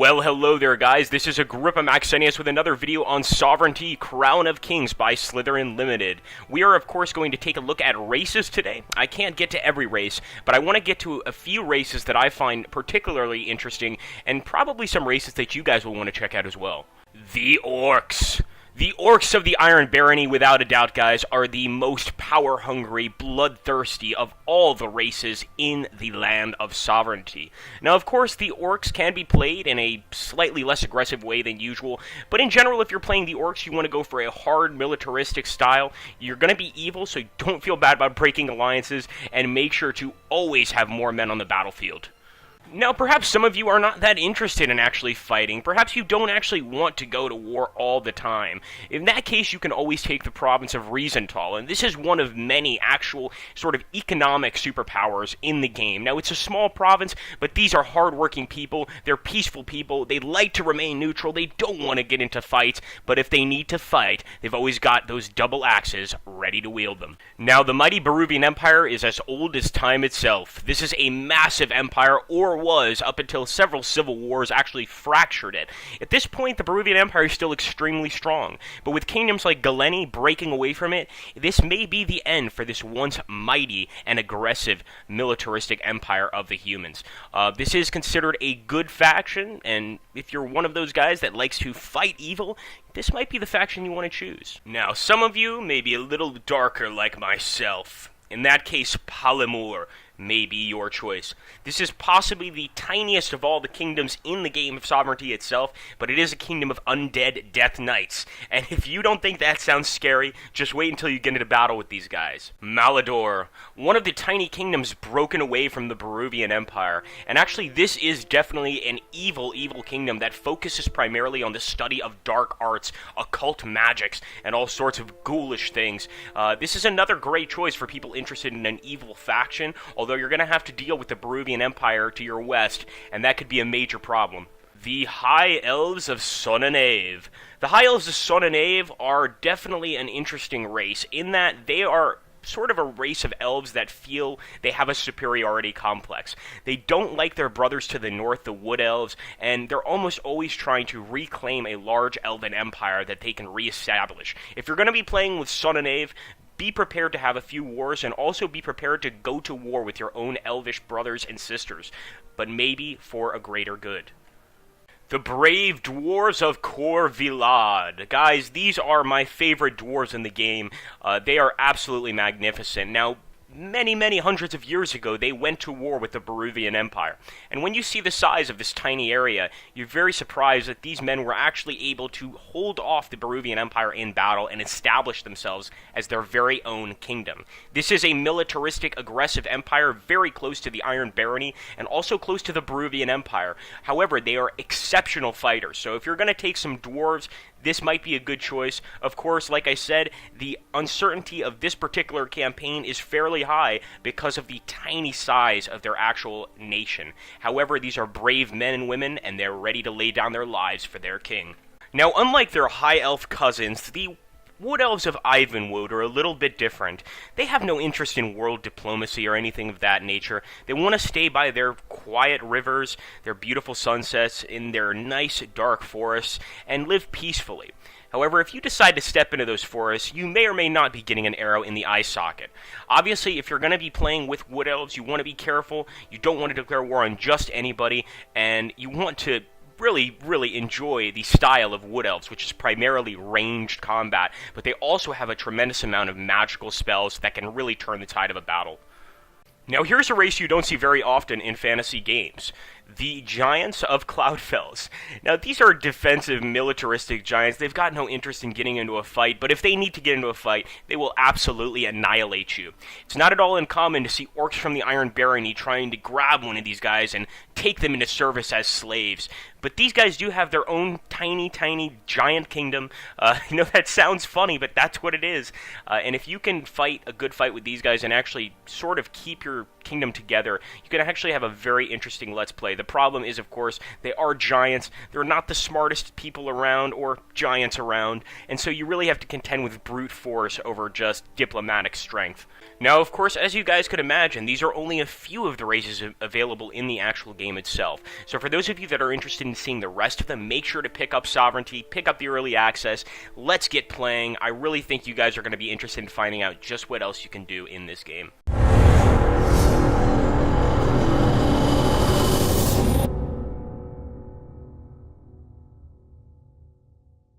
Well, hello there, guys. This is Agrippa Maxenius with another video on Sovereignty Crown of Kings by Slytherin Limited. We are, of course, going to take a look at races today. I can't get to every race, but I want to get to a few races that I find particularly interesting, and probably some races that you guys will want to check out as well. The Orcs. The Orcs of the Iron Barony, without a doubt, guys, are the most power-hungry, bloodthirsty of all the races in the Land of Sovereignty. Now, of course, the Orcs can be played in a slightly less aggressive way than usual, but in general, if you're playing the Orcs, you want to go for a hard, militaristic style. You're going to be evil, so don't feel bad about breaking alliances, and make sure to always have more men on the battlefield. Now, perhaps some of you are not that interested in actually fighting. Perhaps you don't actually want to go to war all the time. In that case, you can always take the province of Riesenthal, and this is one of many actual sort of economic superpowers in the game. Now, it's a small province, but these are hardworking people. They're peaceful people. They like to remain neutral. They don't want to get into fights, but if they need to fight, they've always got those double axes ready to wield them. Now, the mighty Beruvian Empire is as old as time itself. This is a massive empire, or was up until several civil wars actually fractured it. At this point, the Beruvian Empire is still extremely strong, but with kingdoms like Galeni breaking away from it, this may be the end for this once mighty and aggressive militaristic empire of the humans. This is considered a good faction, and if you're one of those guys that likes to fight evil, this might be the faction you want to choose. Now, some of you may be a little darker like myself. In that case, Polymer may be your choice. This is possibly the tiniest of all the kingdoms in the game of Sovereignty itself, but it is a kingdom of undead death knights. And if you don't think that sounds scary, just wait until you get into battle with these guys. Malodor, one of the tiny kingdoms broken away from the Beruvian Empire. And actually, this is definitely an evil kingdom that focuses primarily on the study of dark arts, occult magics, and all sorts of ghoulish things. This is another great choice for people interested in an evil faction, although you're going to have to deal with the Beruvian Empire to your west, and that could be a major problem. The High Elves of Sonanave. The High Elves of Sonanave are definitely an interesting race, in that they are sort of a race of elves that feel they have a superiority complex. They don't like their brothers to the north, the Wood Elves, and they're almost always trying to reclaim a large elven empire that they can reestablish. If you're going to be playing with Sonanave, be prepared to have a few wars, and also be prepared to go to war with your own elvish brothers and sisters, but maybe for a greater good. The Brave Dwarves of Corvillad. Guys, these are my favorite dwarves in the game. They are absolutely magnificent. Now, many hundreds of years ago, they went to war with the Beruvian Empire. And when you see the size of this tiny area, you're very surprised that these men were actually able to hold off the Beruvian Empire in battle and establish themselves as their very own kingdom. This is a militaristic, aggressive empire very close to the Iron Barony and also close to the Beruvian Empire. However, they are exceptional fighters. So if you're going to take some dwarves, this might be a good choice. Of course, like I said, the uncertainty of this particular campaign is fairly high because of the tiny size of their actual nation. However, these are brave men and women, and they're ready to lay down their lives for their king. Now, unlike their high elf cousins, the Wood Elves of Ivanwood are a little bit different. They have no interest in world diplomacy or anything of that nature. They want to stay by their quiet rivers, their beautiful sunsets, in their nice dark forests, and live peacefully. However, if you decide to step into those forests, you may or may not be getting an arrow in the eye socket. Obviously, if you're going to be playing with Wood Elves, you want to be careful. You don't want to declare war on just anybody, and you want to really enjoy the style of Wood Elves, which is primarily ranged combat, but they also have a tremendous amount of magical spells that can really turn the tide of a battle. Now, here's a race you don't see very often in fantasy games. The Giants of Cloudfells. Now, these are defensive, militaristic giants. They've got no interest in getting into a fight, but if they need to get into a fight, they will absolutely annihilate you. It's not at all uncommon to see orcs from the Iron Barony trying to grab one of these guys and take them into service as slaves. But these guys do have their own tiny giant kingdom. I know that sounds funny, but that's what it is. And if you can fight a good fight with these guys and actually sort of keep your kingdom together, you can actually have a very interesting Let's Play play. The problem is, of course, they are giants. They're not the smartest people around or giants around, and so you really have to contend with brute force over just diplomatic strength. Now, of course, as you guys could imagine, these are only a few of the races available in the actual game itself. So for those of you that are interested in seeing the rest of them, make sure to pick up Sovereignty, pick up the early access. Let's get playing. I really think you guys are going to be interested in finding out just what else you can do in this game.